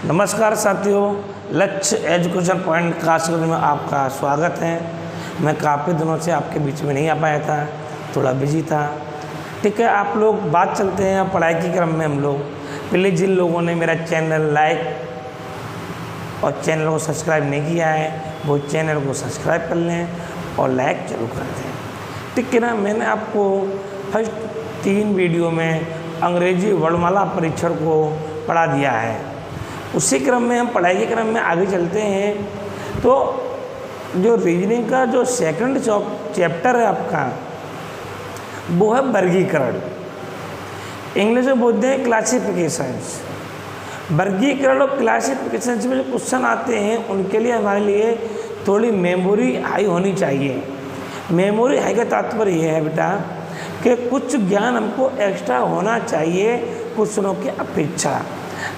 नमस्कार साथियों, लक्ष्य एजुकेशन पॉइंट कासगंज में आपका स्वागत है। मैं काफ़ी दिनों से आपके बीच में नहीं आ पाया था, थोड़ा बिजी था। ठीक है, आप लोग बात चलते हैं पढ़ाई के क्रम में। हम लोग प्लीज़ जिन लोगों ने मेरा चैनल लाइक और चैनल को सब्सक्राइब नहीं किया है वो चैनल को सब्सक्राइब कर लें और लाइक जरूर कर दें। ठीक है ना। मैंने आपको फर्स्ट 3 वीडियो में अंग्रेजी वर्णमाला परीक्षण को पढ़ा दिया है। उसी क्रम में हम पढ़ाई के क्रम में आगे चलते हैं। तो जो रीजनिंग का जो सेकंड चैप्टर है आपका, वो है वर्गीकरण। इंग्लिश में बोलते हैं क्लासिफिकेशंस। वर्गीकरण और क्लासिफिकेशंस में जो क्वेश्चन आते हैं उनके लिए हमारे लिए थोड़ी मेमोरी हाई होनी चाहिए। मेमोरी हाई का तात्पर्य ये है बेटा कि कुछ ज्ञान हमको एक्स्ट्रा होना चाहिए क्वेश्चनों की अपेक्षा।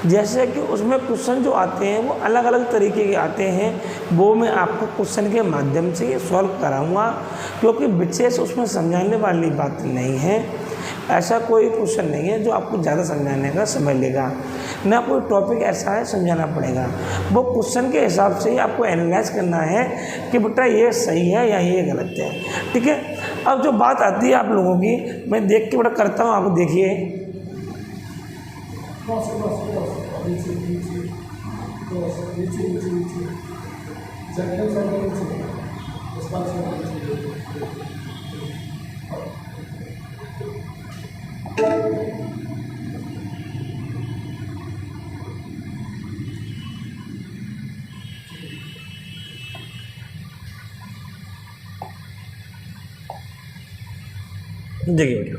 जैसे कि उसमें क्वेश्चन जो आते हैं वो अलग अलग तरीके के आते हैं, वो मैं आपको क्वेश्चन के माध्यम से सॉल्व कराऊंगा, क्योंकि विशेष उसमें समझाने वाली बात नहीं है। ऐसा कोई क्वेश्चन नहीं है जो आपको ज़्यादा समझाने का समय लेगा, ना कोई टॉपिक ऐसा है समझाना पड़ेगा। वो क्वेश्चन के हिसाब से ही आपको एनालाइज करना है कि बेटा ये सही है या ये गलत है। ठीक है। अब जो बात आती है आप लोगों की, मैं देख के बड़ा करता हूँ, आप देखिए। देखिए बेटा,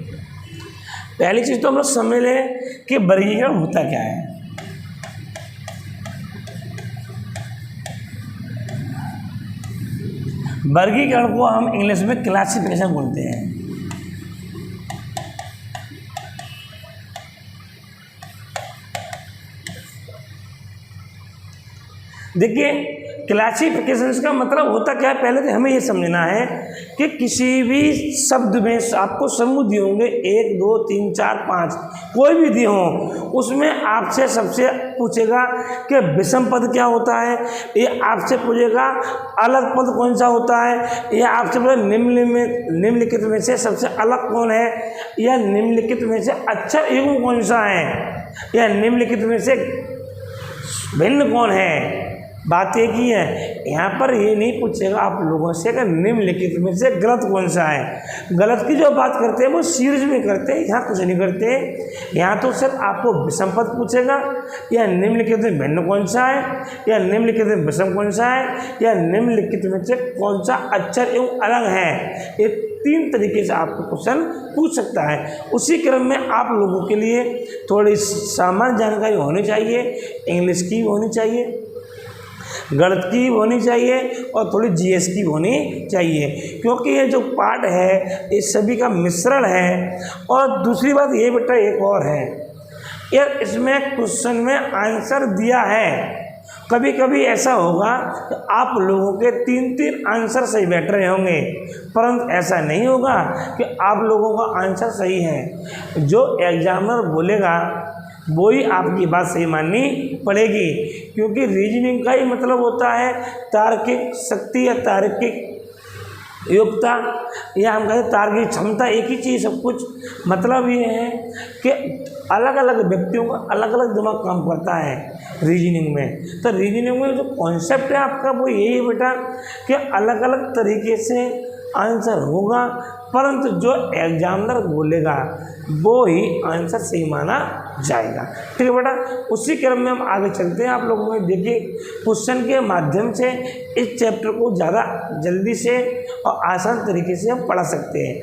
पहली चीज तो हम लोग समझ लें कि वर्गीकरण होता क्या है। वर्गीकरण को हम इंग्लिश में क्लासिफिकेशन बोलते हैं। देखिए, क्लासिफिकेशन का मतलब होता क्या है, पहले तो हमें ये समझना है कि किसी भी शब्द में आपको समूह दिए होंगे 1 2 3 4 5, कोई भी दिए हों, उसमें आपसे सबसे पूछेगा कि विषम पद क्या होता है, ये आपसे पूछेगा अलग पद कौन सा होता है, या आपसे पूछेगा निम्नलिखित में से सबसे अलग कौन है, या निम्नलिखित में से अक्षर युग्म कौन सा है, या निम्नलिखित में से भिन्न कौन है। बात एक ही है, यहाँ पर ये नहीं पूछेगा आप लोगों से कि निम्नलिखित में से गलत कौन सा है। गलत की जो बात करते हैं वो सीरीज में करते हैं, यहाँ कुछ नहीं करते। यहाँ तो सिर्फ आपको विषम पद पूछेगा, या निम्नलिखित में भिन्न कौन सा है, या निम्नलिखित में विषम कौन सा है, या निम्नलिखित में से कौन सा अक्षर एवं अलग है। ये 3 तरीके से आपको क्वेश्चन पूछ सकता है। उसी क्रम में आप लोगों के लिए थोड़ी सामान्य जानकारी होनी चाहिए, इंग्लिश की होनी चाहिए, गणित की होनी चाहिए, और थोड़ी जीएस की होनी चाहिए, क्योंकि ये जो पार्ट है ये सभी का मिश्रण है। और दूसरी बात ये बेटा एक और है यार, इसमें क्वेश्चन में आंसर दिया है। कभी कभी ऐसा होगा कि आप लोगों के 3 आंसर सही बैठ रहे होंगे, परंतु ऐसा नहीं होगा कि आप लोगों का आंसर सही है। जो एग्जामिनर बोलेगा वो ही आपकी बात सही माननी पड़ेगी, क्योंकि रीजनिंग का ही मतलब होता है तार्किक शक्ति या तार्किक योग्यता, या हम कहते तार्किक क्षमता, एक ही चीज़ सब कुछ। मतलब ये है कि अलग अलग व्यक्तियों का अलग अलग दिमाग काम करता है रीजनिंग में। तो रीजनिंग में जो कॉन्सेप्ट है आपका वो यही है बेटा कि अलग अलग तरीके से आंसर होगा, परंतु जो एग्जामिनर बोलेगा वो ही आंसर सही माना जाएगा। ठीक है बेटा। उसी क्रम में हम आगे चलते हैं। आप लोगों में देखिए, क्वेश्चन के माध्यम से इस चैप्टर को ज़्यादा जल्दी से और आसान तरीके से हम पढ़ा सकते हैं।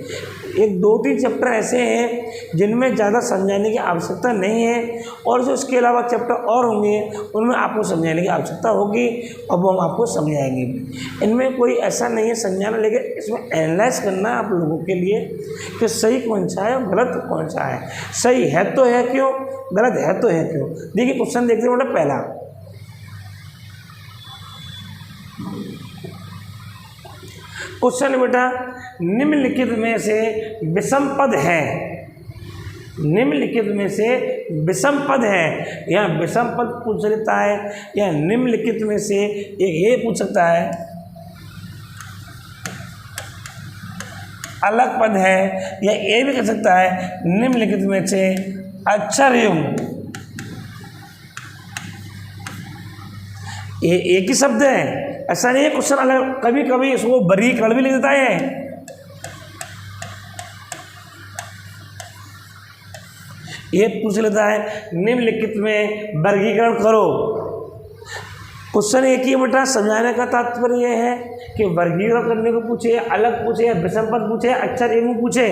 1-2-3 चैप्टर ऐसे हैं जिनमें ज़्यादा समझाने की आवश्यकता नहीं है, और जो इसके अलावा चैप्टर और होंगे उनमें आपको समझाने की आवश्यकता होगी, और वो हम आपको समझाएंगे। इनमें कोई ऐसा नहीं है समझाना, लेकिन इसमें एनालाइज करना है आप लोगों के लिए कि सही कौन सा है और गलत कौन सा है। सही है तो है क्यों, गलत है तो है क्यों। देखिए क्वेश्चन देखते हैं बेटा। पहला क्वेश्चन बेटा, निम्नलिखित में से विषम पद है, निम्नलिखित में से विषम पद है, या विषम पद पूछ लेता है, या निम्नलिखित में से एक ये पूछ सकता है अलग पद है, या ये भी कह सकता है निम्नलिखित में से अक्षर युग्म। ये एक ही शब्द है, ऐसा नहीं है क्वेश्चन अलग, कभी कभी इसको वर्गीकरण भी लिख देता है। ये पूछ लेता है निम्नलिखित में वर्गीकरण करो। क्वेश्चन एक ही बेटा, समझाने का तात्पर्य यह है कि वर्गीकरण करने को पूछे, अलग पूछे, या विषम पद पूछे, अक्षर एवं पूछे।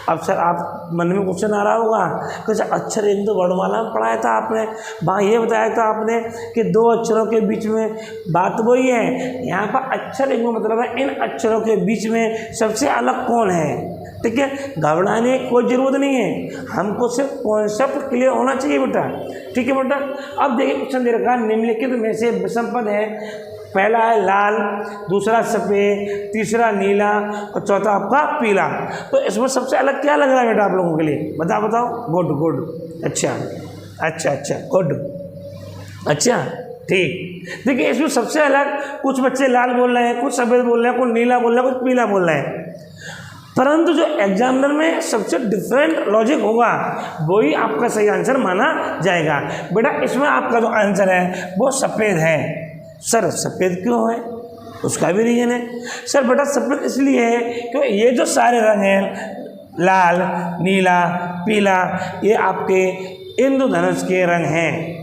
अब सर आप मन में क्वेश्चन आ रहा होगा कि अक्षर एवं तो वर्णमाला में पढ़ाया था आपने, वहाँ ये बताया था आपने कि दो अक्षरों के बीच में बात वही है। यहाँ पर अक्षर एवं मतलब है इन अक्षरों के बीच में सबसे अलग कौन है। ठीक है, घबराने की कोई ज़रूरत नहीं है, हमको सिर्फ कॉन्सेप्ट क्लियर होना चाहिए बेटा। ठीक है बेटा, अब देखिए क्वेश्चन दे रखा है निम्नलिखित में से विषम पद है, पहला है लाल, दूसरा सफ़ेद, तीसरा नीला और चौथा आपका पीला। तो इसमें सबसे अलग क्या लग रहा है बेटा आप लोगों के लिए, बताओ। गुड गुड, अच्छा अच्छा अच्छा, गुड, अच्छा ठीक। देखिए इसमें सबसे अलग, कुछ बच्चे लाल बोल रहे हैं, कुछ सफ़ेद बोल रहे हैं, कुछ नीला बोल रहे हैं, कुछ पीला बोल रहे हैं, परंतु जो एग्जामिनर में सबसे डिफरेंट लॉजिक होगा वही आपका सही आंसर माना जाएगा। बेटा इसमें आपका जो आंसर है वो सफ़ेद है। सर सफ़ेद क्यों है, उसका भी रीजन है। सर बेटा सफ़ेद इसलिए है क्योंकि ये जो सारे रंग हैं लाल, नीला, पीला, ये आपके इंद्रधनुष के रंग हैं,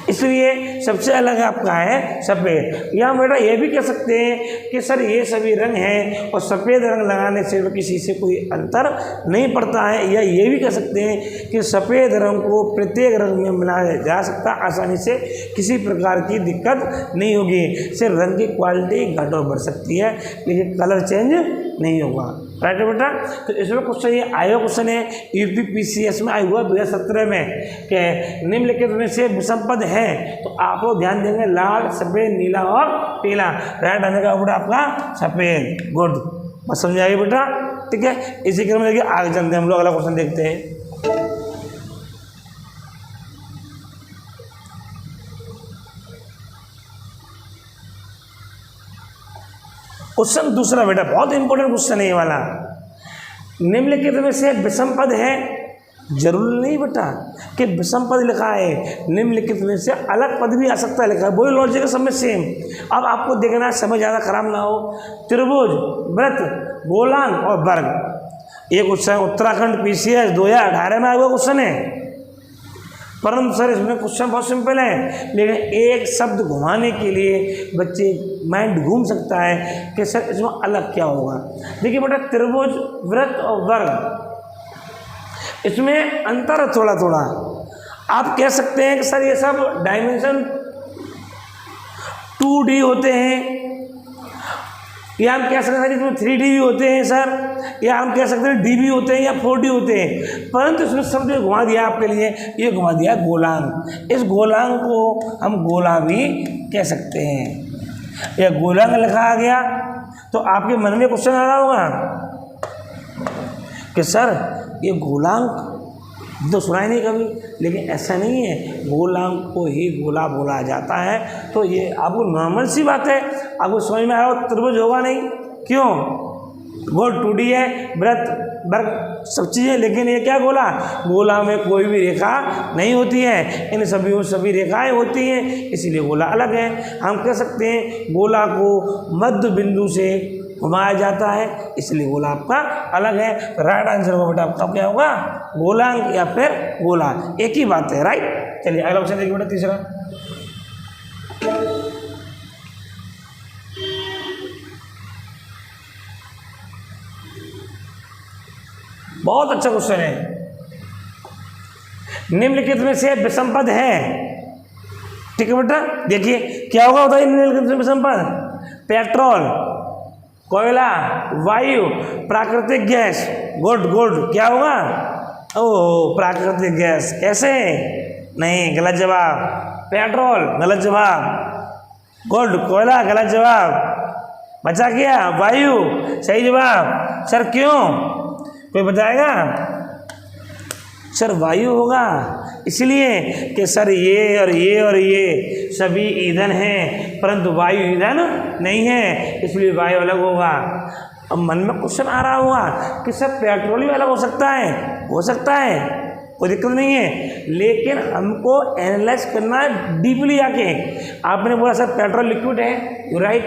इसलिए सबसे अलग आपका है सफ़ेद। या बेटा ये भी कह सकते हैं कि सर ये सभी रंग हैं और सफ़ेद रंग लगाने से किसी से कोई अंतर नहीं पड़ता है। या ये भी कह सकते हैं कि सफ़ेद रंग को प्रत्येक रंग में मिलाया जा सकता, आसानी से किसी प्रकार की दिक्कत नहीं होगी। सिर्फ रंग की क्वालिटी घट और बढ़ सकती है लेकिन कलर चेंज नहीं होगा। राइट है बेटा। तो इसमें क्वेश्चन ये आया क्वेश्चन है UPPCS में आया हुआ 2017 में कि निम्नलिखित में से विषम पद है, तो आप लोग ध्यान देंगे लाल, सफ़ेद, नीला और पीला। राइट आने का बेटा आपका सफ़ेद। गुड, बस समझ आइए बेटा। ठीक है, इसी क्रम में देखिए आगे चलते हैं हम लोग, अगला क्वेश्चन देखते हैं। क्वेश्चन दूसरा बेटा बहुत इंपॉर्टेंट क्वेश्चन है ये वाला। निम्नलिखित में से विषम पद है, जरूरी नहीं बेटा कि विषम पद लिखा है, निम्नलिखित में से अलग पद भी आ सकता है लिखा है, वही लॉजिक है सब में सेम। अब आपको देखना है समय ज़्यादा खराब ना हो। त्रिभुज, वृत्त, गोलांग और वर्ग, ये क्वेश्चन उत्तराखंड PCS 2018 में आया हुआ क्वेश्चन है। परंतु सर इसमें क्वेश्चन बहुत सिंपल है, लेकिन एक शब्द घुमाने के लिए बच्चे माइंड घूम सकता है कि सर इसमें अलग क्या होगा। देखिए बेटा त्रिभुज, वृत्त और वर्ग, इसमें अंतर है थोड़ा थोड़ा। आप कह सकते हैं कि सर ये सब डायमेंशन 2D होते हैं, या हम कह सकते हैं इसमें 3D भी होते हैं सर, या हम कह सकते हैं D भी होते हैं या 4D होते हैं। परंतु इसमें शब्द जो घुमा दिया आपके लिए, ये घुमा दिया गोलांग। इस गोलांग को हम गोला भी कह सकते हैं। यह गोलांग लिखा गया तो आपके मन में क्वेश्चन आ रहा होगा कि सर ये गोलांग तो सुना ही नहीं कभी, लेकिन ऐसा नहीं है, गोलांग को ही गोला बोला जाता है। तो ये आपको नॉर्मल सी बात है, आपको समझ में आ रहा हो त्रिभुज होगा नहीं, क्यों? गोल 2D है, वृत्त, वर्ग सब चीज़ें, लेकिन ये क्या गोला, गोला में कोई भी रेखा नहीं होती है, इन सभी रेखाएं होती हैं, इसीलिए गोला अलग है। हम कह सकते हैं गोला को मध्य बिंदु से घुमाया जाता है, इसलिए गोला आपका अलग है। राइट आंसर होगा बेटा आपका क्या होगा, गोलांग या फिर गोला, एक ही बात है। राइट, चलिए अगला क्वेश्चन देखिए बेटा तीसरा। बहुत अच्छा क्वेश्चन है। निम्नलिखित में से विषम पद है, ठीक है बेटा। देखिए क्या होगा, बताइए निम्नलिखित में विषम पद, पेट्रोल, कोयला, वायु, प्राकृतिक गैस। गुड गुड, क्या होगा, ओह प्राकृतिक गैस। कैसे, नहीं, गलत जवाब। पेट्रोल गलत जवाब, गुड। कोयला गलत जवाब, बचा क्या, वायु सही जवाब। सर क्यों, कोई बताएगा? सर वायु होगा, इसलिए कि सर ये और ये और ये सभी ईंधन हैं, परंतु वायु ईंधन नहीं है, इसलिए वायु अलग होगा। अब मन में क्वेश्चन आ रहा होगा कि सर पेट्रोल भी अलग हो सकता है, हो सकता है, कोई दिक्कत नहीं है, लेकिन हमको एनालाइज करना है डीपली आके। आपने बोला सर पेट्रोल लिक्विड है, यू राइट,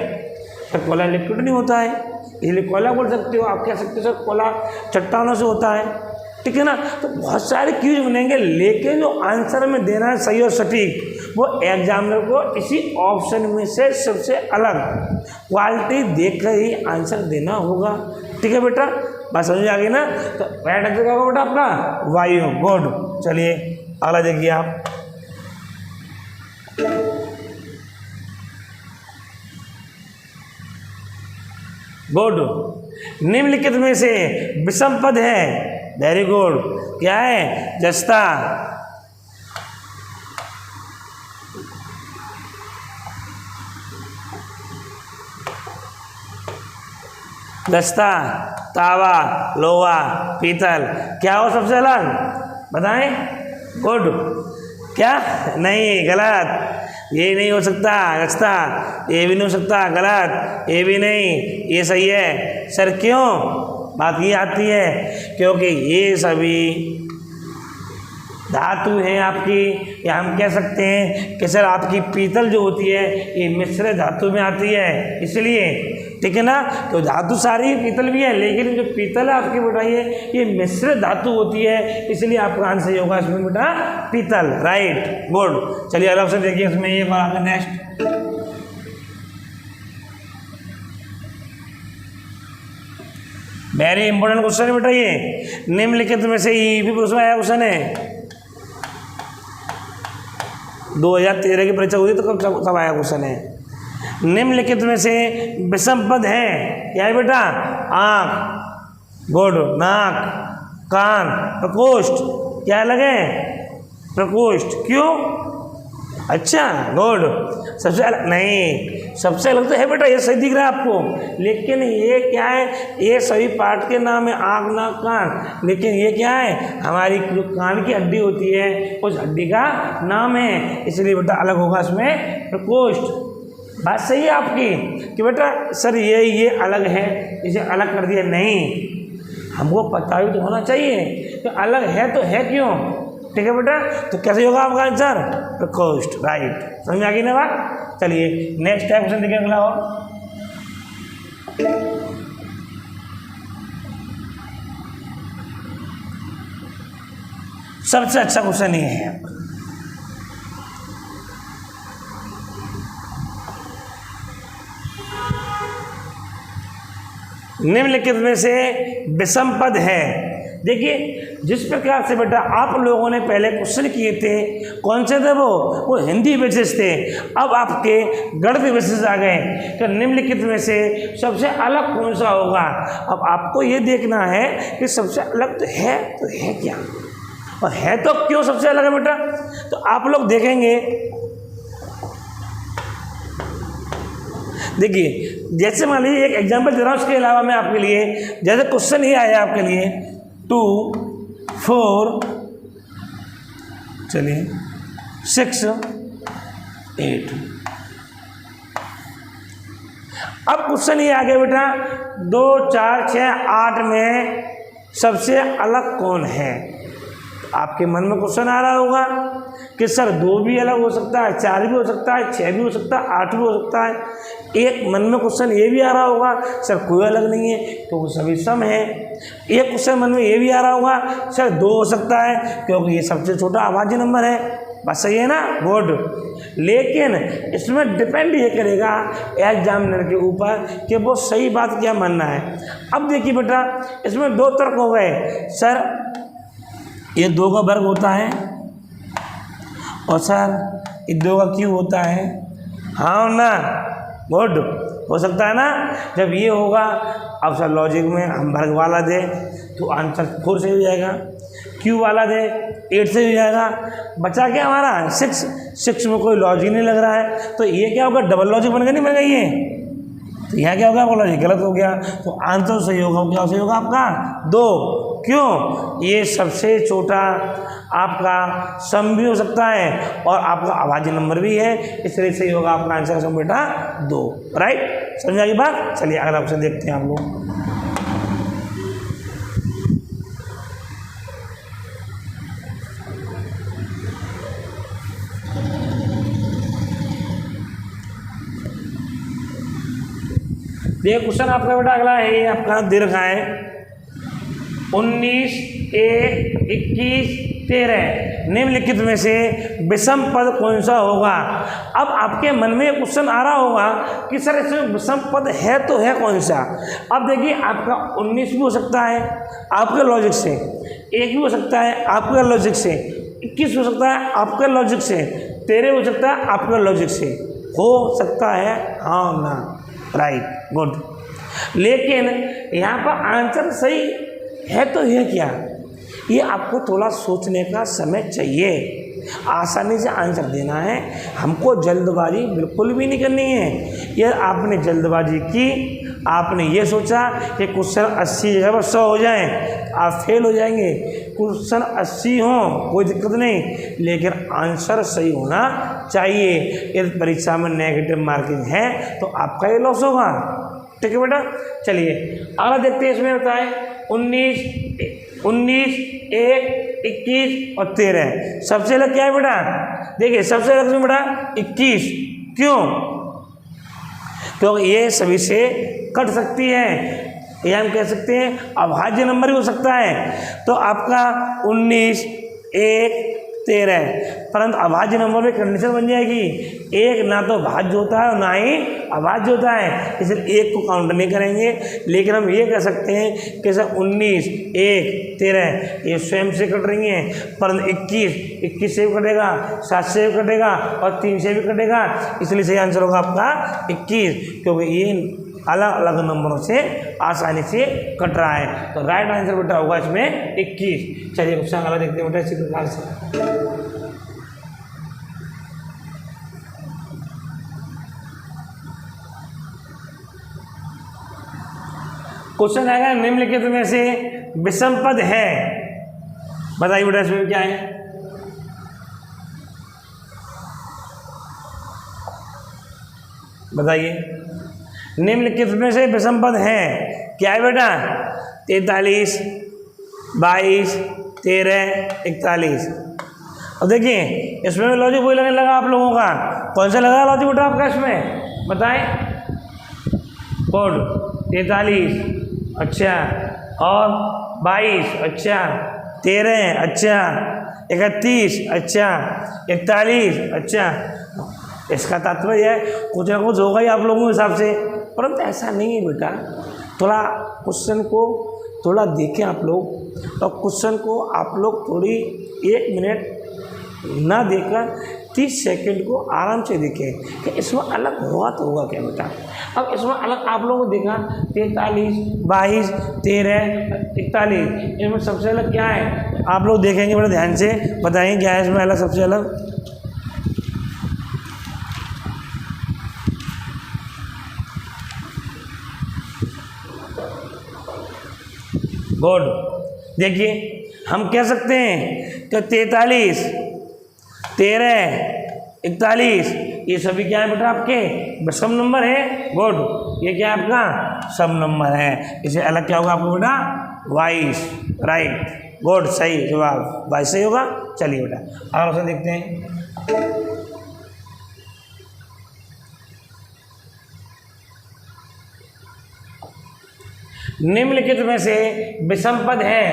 सर कोयला लिक्विड नहीं होता है, इसलिए कोयला बोल सकते हो। आप कह सकते हो सर कोयला चट्टानों से होता है, ठीक है ना। तो बहुत सारे क्यूज बनेंगे, लेकिन जो आंसर में देना है सही और सटीक, वो एग्जामिनर को इसी ऑप्शन में से सबसे अलग क्वालिटी देखकर ही आंसर देना होगा। ठीक है बेटा, बात समझ आ गई ना। तो राइट आंसर क्या होगा बेटा आपका वायु। गुड, चलिए अगला देखिए आप। गुड, निम्नलिखित में से विषम पद है, वेरी गुड, क्या है, जस्ता। दस्ता, तावा, लोहा, पीतल, क्या हो सबसे अलग बताएं। गुड, क्या नहीं, गलत, ये नहीं हो सकता दस्ता, ये भी नहीं हो सकता, गलत, ये भी नहीं, ये सही है। सर क्यों, बात ये आती है क्योंकि ये सभी धातु हैं आपकी, या हम कह सकते हैं कि सर आपकी पीतल जो होती है ये मिश्र धातु में आती है, इसलिए, ठीक है ना। तो धातु सारी पीतल भी है, लेकिन जो पीतल है आपकी बेटा ये मिश्र धातु होती है, इसलिए आपका आंसर होगा इसमें बेटा पीतल, राइट, गुड। चलिए अगला ऑप्शन देखिए, इसमें ये बात नेक्स्ट। वेरी इंपॉर्टेंट क्वेश्चन है बेटा ये, निम्नलिखित में से ये भी प्रश्न आया क्वेश्चन है, 2013 की परीक्षा हुई तो कब आया क्वेश्चन है। निम्नलिखित में से विषम पद है, क्या है बेटा, आँख, गुड, नाक, कान, प्रकोष्ठ, क्या लगे, प्रकोष्ठ, क्यों, अच्छा, गुड। सबसे अलग नहीं, सबसे अलग तो है बेटा, ये सही दिख रहा है आपको, लेकिन ये क्या है, ये सभी पार्ट के नाम है, आँख, नाक, कान, लेकिन ये क्या है, हमारी जो कान की हड्डी होती है उस हड्डी का नाम है, इसलिए बेटा अलग होगा इसमें प्रकोष्ठ। बात सही है आपकी कि बेटा सर ये अलग है, इसे अलग कर दिया, नहीं, हमको पता भी तो होना चाहिए कि अलग है तो है क्यों, ठीक है बेटा। तो कैसे होगा आपका आंसर, प्रकोष्ठ, राइट, समझ आ गई ना बात। चलिए नेक्स्ट क्वेश्चन देखिए अगला। और सबसे अच्छा क्वेश्चन ये है, निम्नलिखित में से विषम पद है। देखिए जिस प्रकार से बेटा आप लोगों ने पहले क्वेश्चन किए थे, कौन से थे वो हिंदी बेसिस थे, अब आपके गणित बेसिस आ गए, तो निम्नलिखित में से सबसे अलग कौन सा होगा। अब आपको ये देखना है कि सबसे अलग तो है क्या, और है तो क्यों सबसे अलग है बेटा। तो आप लोग देखेंगे, देखिए जैसे मान लीजिए एक एग्जाम्पल दे रहा हूँ, उसके अलावा मैं आपके लिए जैसे क्वेश्चन ये आया आपके लिए 2, 4, चलिए 6, 8। अब क्वेश्चन ये आ गया बेटा 2, 4, 6, 8 में सबसे अलग कौन है। आपके मन में क्वेश्चन आ रहा होगा कि सर 2 भी अलग हो सकता है, 4 भी हो सकता है, 6 भी हो सकता है, 8 भी हो सकता है। एक मन में क्वेश्चन ये भी आ रहा होगा सर कोई अलग नहीं है क्योंकि सभी सम है। एक क्वेश्चन मन में ये भी आ रहा होगा सर 2 हो सकता है क्योंकि ये सबसे छोटा आभाज्य नंबर है। बस सही है ना, गुड। लेकिन इसमें डिपेंड ये करेगा एग्जामिनर के ऊपर कि वो सही बात क्या मानना है। अब देखिए बेटा इसमें 2 तर्क हो गए, सर ये 2 का वर्ग होता है और सर ये 2 का क्यूब होता है, हाँ ना, गुड, हो सकता है ना। जब ये होगा अब सर लॉजिक में हम वर्ग वाला दे तो आंसर 4 से हो जाएगा, क्यूब वाला दे 8 से हो जाएगा, बचा क्या हमारा 6 में कोई लॉजिक नहीं लग रहा है, तो ये क्या होगा डबल लॉजिक बन गया, नहीं बन गया ये, तो यहाँ क्या हो गया, बोला जी गलत हो गया। तो आंसर सही होगा, क्या सही होगा आपका 2। क्यों, ये सबसे छोटा आपका सम भी हो सकता है और आपका आवाज़ी नंबर भी है, इसलिए सही होगा आपका आंसर सम बेटा 2। राइट, समझ आई बात। चलिए अगला ऑप्शन देखते हैं आप लोग। देखिए क्वेश्चन आपका बेटा अगला है, ये आपका दे रखा है 19, 1, 21, 13 निम्नलिखित में से विषम पद कौन सा होगा। अब आपके मन में क्वेश्चन आ रहा होगा कि सर इसमें विषम पद है तो है कौन सा। अब देखिए आपका 19 भी हो सकता है आपके लॉजिक से, 1 भी हो सकता है आपके लॉजिक से, 21 हो सकता है आपके लॉजिक से, 13 हो सकता है आपके लॉजिक से, हो सकता है हाँ ना। Right, good. लेकिन यहाँ पर आंसर सही है तो है क्या, ये आपको थोड़ा सोचने का समय चाहिए। आसानी से आंसर देना है, हमको जल्दबाजी बिल्कुल भी नहीं करनी है। ये आपने जल्दबाजी की, आपने ये सोचा कि क्वेश्चन 80 जगह पर 100 हो जाए, आप फेल हो जाएंगे। क्वेश्चन 80 हो कोई दिक्कत नहीं, लेकिन आंसर सही होना चाहिए। यदि परीक्षा में नेगेटिव मार्किंग है तो आपका ये लॉस होगा। ठीक है बेटा, चलिए अगला देखते हैं। इसमें बताएं 19, 1, 21 और 13 सबसे अलग क्या है बेटा। देखिए सबसे अलग इसमें बेटा 21, क्यों, क्योंकि ये सभी से कट सकती है, या हम कह सकते हैं अभाज्य नंबर भी हो सकता है। तो आपका 19, 1, 13, परंतु अभाज्य नंबर में कंडीशन बन जाएगी, एक ना तो भाज्य होता है और ना ही अभाज्य होता है, इसलिए 1 को काउंट नहीं करेंगे। लेकिन हम ये कह सकते हैं कि सर 19, 1, 13 ये स्वयं से कट रही हैं, परंतु 21 से भी कटेगा, 7 से भी कटेगा और 3 से भी कटेगा, इसलिए सही आंसर होगा आपका 21, क्योंकि ये अलग अलग नंबरों से आसानी से कट रहा है। तो राइट आंसर बेटा होगा इसमें 21। चलिए क्वेश्चन अगला देखते हैं बेटा इसी प्रकार से। क्वेश्चन आएगा निम्नलिखित में से विषम पद है, बताइए बेटा इसमें क्या है। बताइए निम्नलिखित में से विषम पद है, क्या है बेटा। 43, 22, 13, 41। अब देखिए इसमें भी लॉजिक वही लगने लगा आप लोगों का, कौन सा लगा लॉजिक बेटा आपका इसमें, बताएं। कोड 43 अच्छा, और 22 अच्छा, 13 अच्छा, 31 अच्छा, 41 अच्छा। इसका तात्पर्य है कुछ ना कुछ होगा ही आप लोगों के हिसाब से, परंतु ऐसा नहीं है बेटा। थोड़ा क्वेश्चन को थोड़ा देखें आप लोग, और क्वेश्चन को आप लोग थोड़ी 1 मिनट ना देखकर 30 सेकंड को आराम से देखें कि इसमें अलग हुआ तो होगा क्या बेटा। अब इसमें अलग आप लोगों को देखा 43, 22, 13, 41, इसमें सबसे अलग क्या है आप लोग देखेंगे बड़े ध्यान से, बताएंगे क्या है इसमें अलग, सबसे अलग। गुड, देखिए हम कह सकते हैं कि 43, 13, 41 ये सभी क्या है बेटा आपके विषम नंबर है। गुड, ये क्या है आपका सम नंबर है, इसे अलग क्या होगा आपको बेटा 22। राइट, गुड, सही जवाब 22 सही होगा। चलिए बेटा अगला क्वेश्चन देखते हैं। निम्नलिखित में से विषम पद है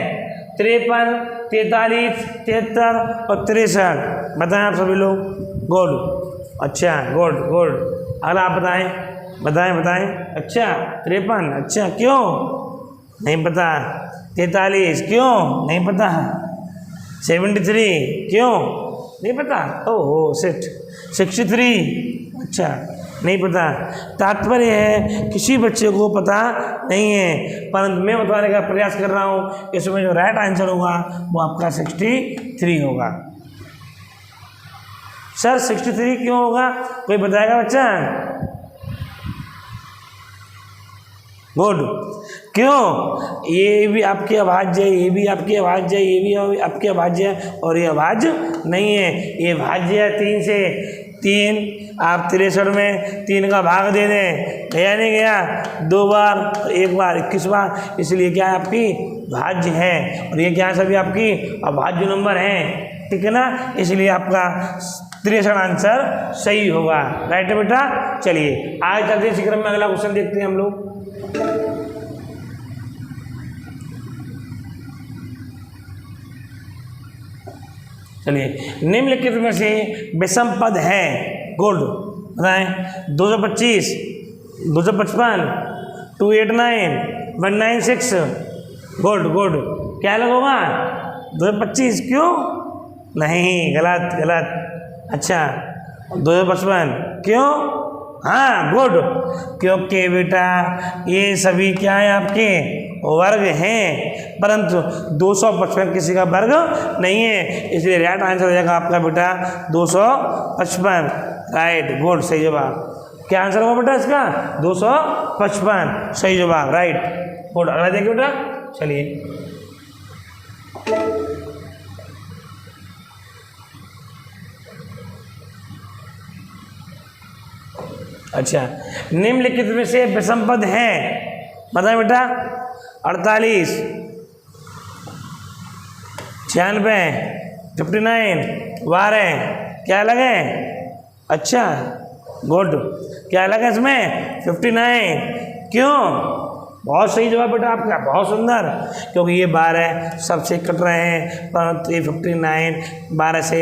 53, 43, 73 और 63, बताएं आप सभी लोग। गुड, अच्छा, गुड गुड। अगला आप बताएं, बताएं बताएं। अच्छा 53, अच्छा क्यों नहीं पता। 43 क्यों नहीं पता। 73 क्यों नहीं पता। ओहो शिट। 63 अच्छा नहीं पता। तात्पर्य है किसी बच्चे को पता नहीं है, परंतु मैं बताने का प्रयास कर रहा हूँ। इसमें जो राइट आंसर होगा वो आपका 63 होगा। सर 63 क्यों होगा, कोई बताएगा बच्चा। गुड। क्यों? ये भी आपकी अभाज्य है, ये भी आपकी अभाज्य है, ये भी आपकी अभाज्य है, और ये अभाज्य नहीं है। ये भाज्य है 3 से। 3 आप 63 में 3 का भाग दे दें, गया नहीं गया? 2 बार, 1 बार, 21 बार, इसलिए क्या है आपकी भाज्य है। और ये क्या है? सभी आपकी अभाज्य नंबर हैं, ठीक है ना? इसलिए आपका 63 आंसर सही होगा। राइट है बेटा? चलिए आगे चलते हैं, इसी क्रम में अगला क्वेश्चन देखते हैं हम लोग। चलिए, निम्नलिखित में से विषम पद है। गुड, बताएं। 225, 255, 289, 196। Good good. क्या अलग होगा? 225। क्यों? नहीं, गलत गलत। अच्छा, 255 क्यों? हाँ, गुड। क्योंकि बेटा ये सभी क्या है? आपके वर्ग हैं, परंतु 255 किसी का वर्ग नहीं है, इसलिए राइट आंसर हो जाएगा आपका बेटा 255। राइट, गुड, सही जवाब। क्या आंसर होगा बेटा इसका? 255, सही जवाब। Right, good. अगला देखिए बेटा, चलिए। अच्छा, निम्नलिखित में से विषम पद है, बताए बेटा। 48, 96, 59, 12, क्या अलग है? अच्छा, गुड। क्या अलग है इसमें? 59। क्यों? बहुत सही जवाब बेटा आपका, बहुत सुंदर। क्योंकि ये 12 सबसे कट रहे हैं, परंतु ये 59 12 से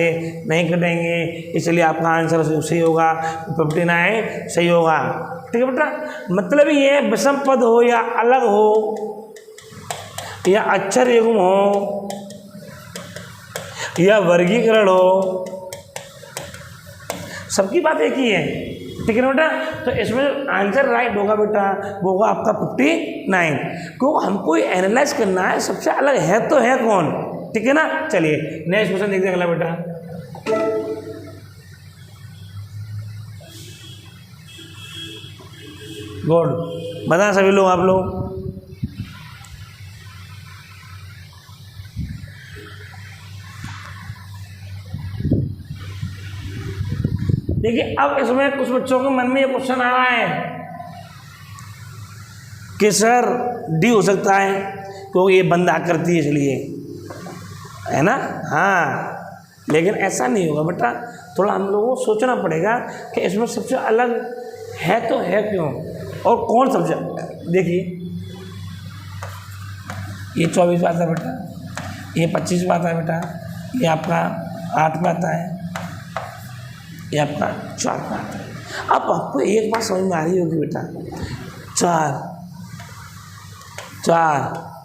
नहीं कटेंगे, इसलिए आपका आंसर सही होगा, 59 सही होगा। ठीक है बेटा? मतलब ये विषम पद हो या अलग हो या अक्षर युग्म हो या वर्गीकरण हो, सबकी बात एक ही है। ठीक है ना बेटा? तो इसमें आंसर राइट होगा बेटा, वो होगा आपका 59। क्योंकि हमको एनालाइज करना है सबसे अलग है तो है कौन। ठीक है ना? चलिए नेक्स्ट क्वेश्चन देखते हैं अगला बेटा। गुड, बता सभी लोग, आप लोग। देखिए, अब इसमें कुछ बच्चों के मन में ये क्वेश्चन आ रहा है कि सर डी हो सकता है क्योंकि ये बंद आकृति है, इसलिए, है ना? हाँ, लेकिन ऐसा नहीं होगा बेटा, थोड़ा हम लोगों को सोचना पड़ेगा कि इसमें सबसे अलग है तो है क्यों, और कौन सबसे। देखिए, ये 24 आता है बेटा, ये 25 आता है बेटा, ये आपका 8 में आता है, ये आपका 4 में आता है। अब आपको एक बात समझ में आ रही होगी बेटा, 4,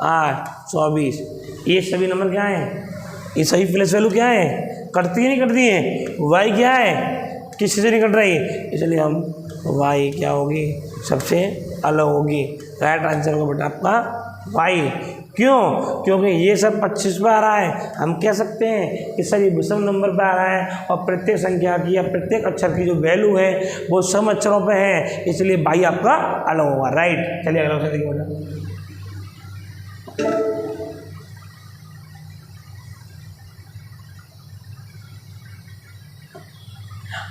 8, 24, ये सभी नंबर क्या हैं? ये सभी प्लेस वैल्यू क्या है? कटती है नहीं कटती है? वाई क्या है? किसी से नहीं कट रही, इसलिए हम वाई क्या होगी? सबसे अलग होगी। राइट आंसर होगा बेटा आपका वाई। क्यों? क्योंकि ये सब 25 पे आ रहा है, हम कह सकते हैं कि सर ये विषम नंबर पे आ रहा है, और प्रत्येक संख्या की या प्रत्येक अक्षर की जो वैल्यू है वो सम अक्षरों पे है, इसलिए वाई आपका अलग होगा। राइट, चलिए अगला क्वेश्चन देखिए बेटा।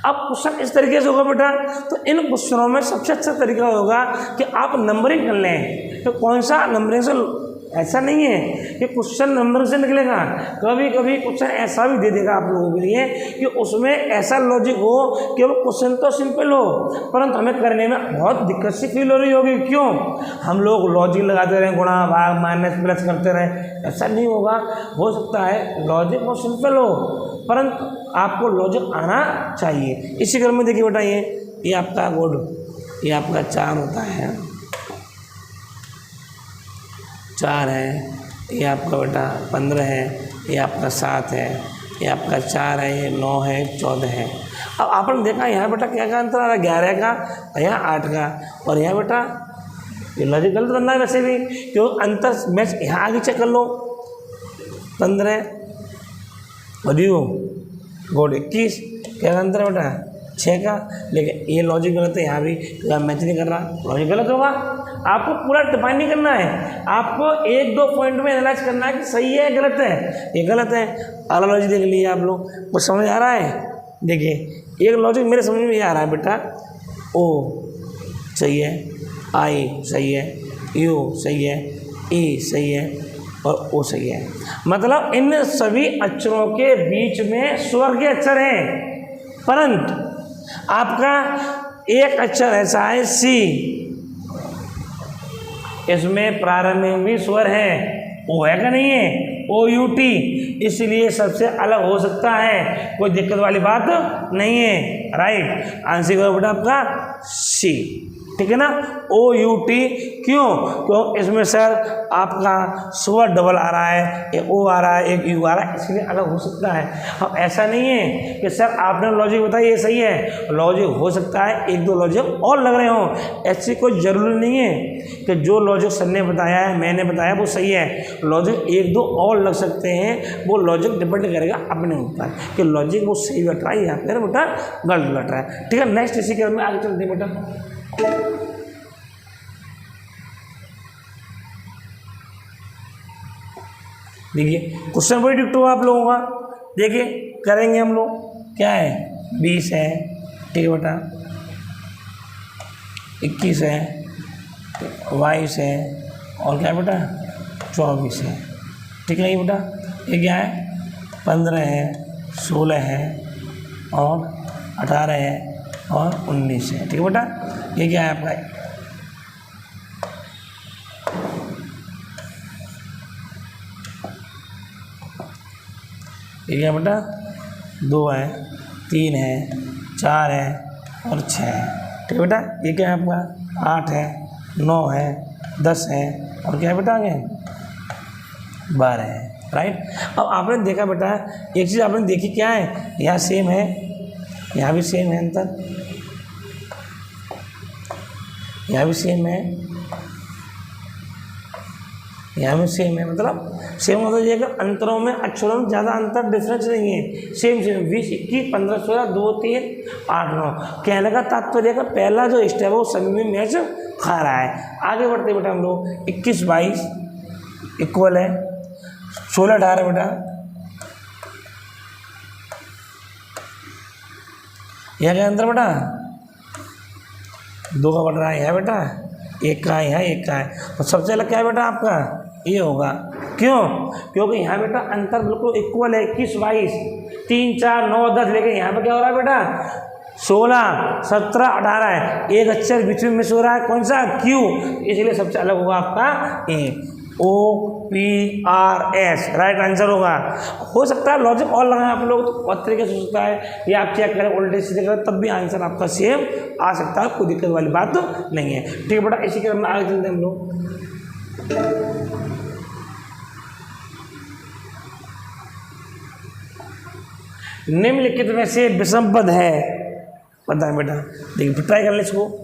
अब क्वेश्चन इस तरीके से होगा बेटा, तो इन क्वेश्चनों में सबसे अच्छा तरीका होगा कि आप नंबरिंग कर लें। तो कौन सा नंबरिंग से? ऐसा नहीं है कि क्वेश्चन नंबर से निकलेगा, कभी कभी क्वेश्चन ऐसा भी दे देगा आप लोगों के लिए कि उसमें ऐसा लॉजिक हो कि वो क्वेश्चन तो सिंपल हो, परंतु हमें करने में बहुत दिक्कत सी फील हो रही होगी। क्यों? हम लोग लॉजिक लगाते रहे, गुणा भाग माइनस प्लस करते रहे, ऐसा नहीं होगा। हो सकता है लॉजिक बहुत सिंपल हो, परंतु आपको लॉजिक आना चाहिए। इसी क्रम में देखिए बेटा, ये आपका गुड, ये आपका 4 होता है, 4 है, ये आपका बेटा 15 है, ये आपका 7 है, ये आपका 4 है, ये 9 है, 14 है। अब आपने देखा यहाँ बेटा क्या का अंतर आ रहा है? 11 का और यहाँ 8 का, और यहाँ बेटा ये लॉजिक गलत बन रहा है वैसे भी, क्यों अंतर मैच यहाँ आगे चेक कर लो। 15 और यू गुड 21, क्या अंतर है बेटा? 6 का, लेकिन ये लॉजिक गलत है, यहाँ भी मैच नहीं कर रहा, लॉजिक गलत होगा। आपको पूरा डिफाइन नहीं करना है, आपको 1-2 पॉइंट में एनालाइज करना है कि सही है गलत है, ये गलत है। अगला लॉजिक देख लीजिए आप लोग, कुछ समझ आ रहा है? देखिए एक लॉजिक मेरे समझ में ये आ रहा है बेटा, ओ सही है, आई सही है, यू सही है, ई सही है और ओ सही है। मतलब इन सभी अक्षरों के बीच में स्वर के अक्षर हैं, परंतु आपका एक अक्षर ऐसा है सी, इसमें प्रारंभ में भी स्वर है, ओ है क्या नहीं है, ओ यू टी, इसलिए सबसे अलग हो सकता है, कोई दिक्कत वाली बात नहीं है। राइट आंसर करो बेटा आपका सी, ठीक है ना, ओ यू टी। क्यों? क्यों इसमें सर आपका स्वर डबल आ रहा है, एक ओ आ रहा है, एक यू आ रहा है, इसलिए अलग हो सकता है। अब ऐसा नहीं है कि सर आपने लॉजिक बताया ये सही है, लॉजिक हो सकता है 1-2 लॉजिक और लग रहे हों, ऐसी कोई ज़रूरी नहीं है कि जो लॉजिक सर ने बताया है, मैंने बताया वो सही है, लॉजिक 1-2 और लग सकते हैं। वो लॉजिक डिपेंड करेगा अपने ऊपर कि लॉजिक वो सही बैठ रहा है या फिर बेटा गलत बैठ रहा है। ठीक है, नेक्स्ट इसी के में आगे चलते हैं बेटा। देखिए क्वेश्चन बड़ी डिक्टो आप लोगों का, देखिए करेंगे हम लोग। क्या है? 20 है, ठीक है बेटा, 21 है, 22 है और क्या है बेटा 24 है, ठीक है ये बेटा। ये क्या है? 15 है, 16 है और 18 है और 19 है, ठीक है बेटा। ये क्या है आपका? ये क्या बेटा? 2 है, 3 है, 4 है और 6 है, ठीक है बेटा। ये क्या है आपका? 8 है, 9 है, 10 है और क्या है बेटा आगे 12 है। राइट, अब आपने देखा बेटा एक चीज़ आपने देखी, क्या है? यहाँ सेम है, यहाँ भी सेम है, अंतर यहाँ भी सेम है, यहाँ भी सेम है। मतलब सेम मतलब ये कि अंतरों में अक्षरों में ज़्यादा अंतर डिफरेंस नहीं है, सेम 20, 21, 15, 16, 2, 3, 8, 9। कहने का तात्पर्य का पहला जो स्टेप है वो सभी में मैच खा रहा है। आगे बढ़ते बेटा हम लोग 21, 22 इक्वल है, 16, 18 बेटा, यह क्या अंतर बेटा? 2 का बढ़ रहा है यहाँ बेटा, 1 का है यहाँ, 1 का है, तो सबसे अलग क्या है बेटा आपका? ये होगा। क्यों? क्योंकि यहाँ बेटा अंतर बिल्कुल इक्वल है, 21, 22, 3, 4, 9, 10, लेकिन यहाँ पे क्या हो रहा है बेटा? 16, 17, 18 है, एक अक्षर बीच में मिस हो रहा है, कौन सा? क्यू, इसलिए सबसे अलग होगा आपका ए, OPRS, राइट आंसर होगा। हो सकता है लॉजिक और लगाएं आप लोग तो बहुत तरीके से हो सकता है, या आप चेक करें उल्टे सीधे करें तब भी आंसर आपका सेम आ सकता है, कोई दिक्कत वाली बात तो नहीं है। ठीक है बेटा, इसी क्रम में आगे चलते हैं हम लोग। निम्नलिखित में से विषम पद है, पता है बेटा, देखिए ट्राई कर ले इसको।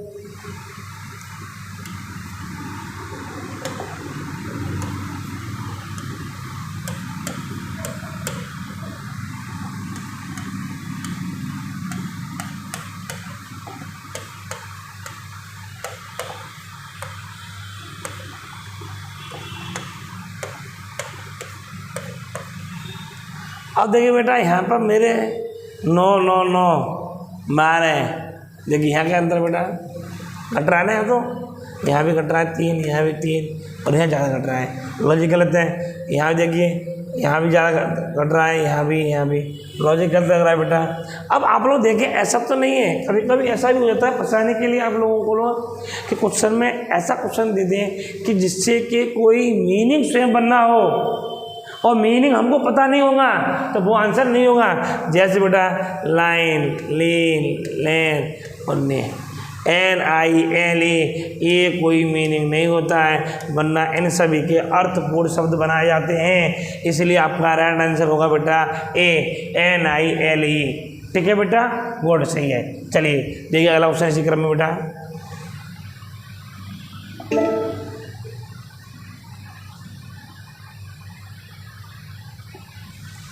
अब देखिए बेटा यहाँ पर मेरे 9, 9, 9 12, देखिए यहाँ के अंदर बेटा कट रहा है ना, यहाँ तो यहाँ भी कट रहा है 3, यहाँ भी 3 और यहाँ ज़्यादा कट रहा है, लॉजिक गलत है। यहाँ देखिए यहाँ भी ज़्यादा कट रहा है, यहाँ भी लॉजिक गलत लग रहा है बेटा। अब आप लोग देखें ऐसा तो नहीं है, कभी कभी ऐसा भी हो जाता है, फंसाने के लिए आप लोगों को लोग कि क्वेश्चन में ऐसा क्वेश्चन दे दें कि जिससे कि कोई मीनिंग स्वयं बनना हो और मीनिंग हमको पता नहीं होगा तो वो आंसर नहीं होगा। जैसे बेटा लाइन, लीन, लेन और ने, NILE, ये कोई मीनिंग नहीं होता है, वरना इन सभी के अर्थपूर्ण शब्द बनाए जाते हैं, इसलिए आपका राइट आंसर होगा बेटा NILE। ठीक है बेटा, गुड, सही है। चलिए देखिए अगला क्वेश्चन इसी क्रम में बेटा।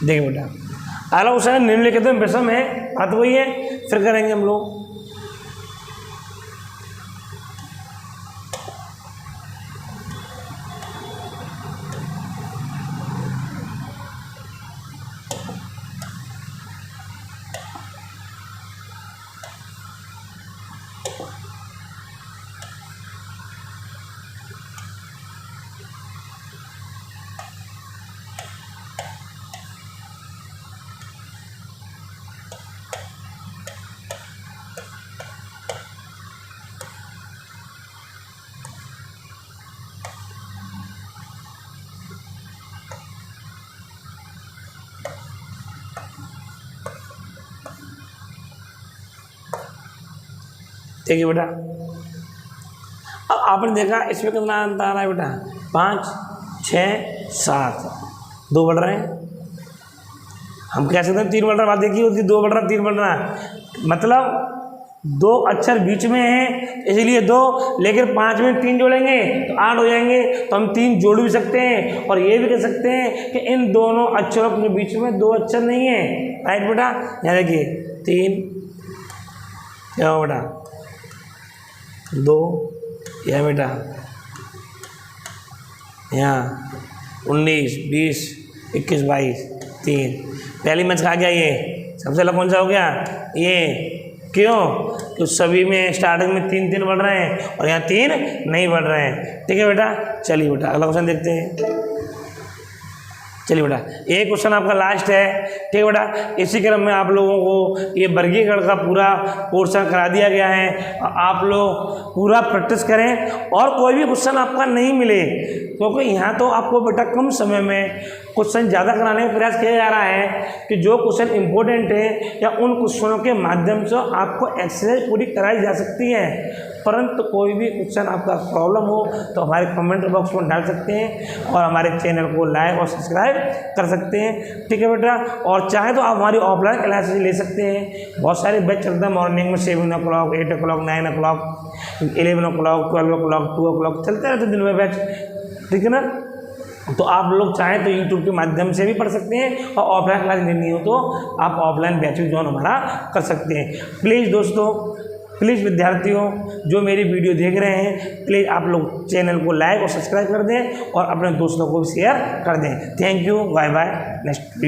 देखिए बेटा अगला क्वेश्चन निम्नलिखित में विषम है, बात वही है, फिर करेंगे हम लोग। ठीक है बेटा, अब आपने देखा इसमें कितना अंतर आ रहा है बेटा, 5 6 7, 2 बढ़ रहे हैं। हम कह सकते हैं 3 बढ़ रहा है, बात देखिए होती 2 बढ़ रहा 3 बढ़ रहा है, मतलब 2 अक्षर बीच में हैं इसलिए 2, लेकिन 5 में 3 जोड़ेंगे तो 8 हो जाएंगे। तो हम 3 जोड़ भी सकते हैं और ये भी कह सकते हैं कि इन दोनों अक्षरों के बीच में 2 अक्षर नहीं है। राइट बेटा, यहाँ देखिए 3, क्या हो बेटा 2, यह बेटा यहाँ 19 20 21 22 3, पहली मैच खा गया ये, सबसे अलग कौन सा हो गया ये, क्यों, तो सभी में स्टार्टिंग में 3 3 बढ़ रहे हैं और यहाँ 3 नहीं बढ़ रहे हैं। ठीक है बेटा, चलिए बेटा अगला क्वेश्चन देखते हैं। चलिए बेटा, ये क्वेश्चन आपका लास्ट है। ठीक है बेटा, इसी क्रम में आप लोगों को ये वर्गीकरण का पूरा पोर्शन करा दिया गया है, आप लोग पूरा प्रैक्टिस करें और कोई भी क्वेश्चन आपका नहीं मिले, क्योंकि यहाँ तो आपको बेटा कम समय में क्वेश्चन ज़्यादा कराने का प्रयास किया जा रहा है कि जो क्वेश्चन इंपॉर्टेंट है या उन क्वेश्चनों के माध्यम से आपको एक्सरसाइज पूरी कराई जा सकती है। परंतु कोई भी क्वेश्चन आपका प्रॉब्लम हो तो हमारे कमेंट बॉक्स में डाल सकते हैं और हमारे चैनल को लाइक और सब्सक्राइब कर सकते हैं। ठीक है बेटा, और चाहे तो आप हमारी ऑफलाइन क्लासेस ले सकते हैं, बहुत सारे बैच चलते हैं मॉर्निंग में 7 o'clock 8 o'clock 9 o'clock 11 o'clock 12 o'clock 2 o'clock चलते रहते दिन में बैच। ठीक है ना, तो आप लोग चाहें तो यूट्यूब के माध्यम से भी पढ़ सकते हैं और ऑफलाइन क्लास लेनी हो तो आप ऑफलाइन बैच भी ज्वाइन हमारा कर सकते हैं। प्लीज़ दोस्तों, प्लीज़ विद्यार्थियों जो मेरी वीडियो देख रहे हैं, प्लीज़ आप लोग चैनल को लाइक और सब्सक्राइब कर दें और अपने दोस्तों को भी शेयर कर दें। Thank you, bye bye, next video.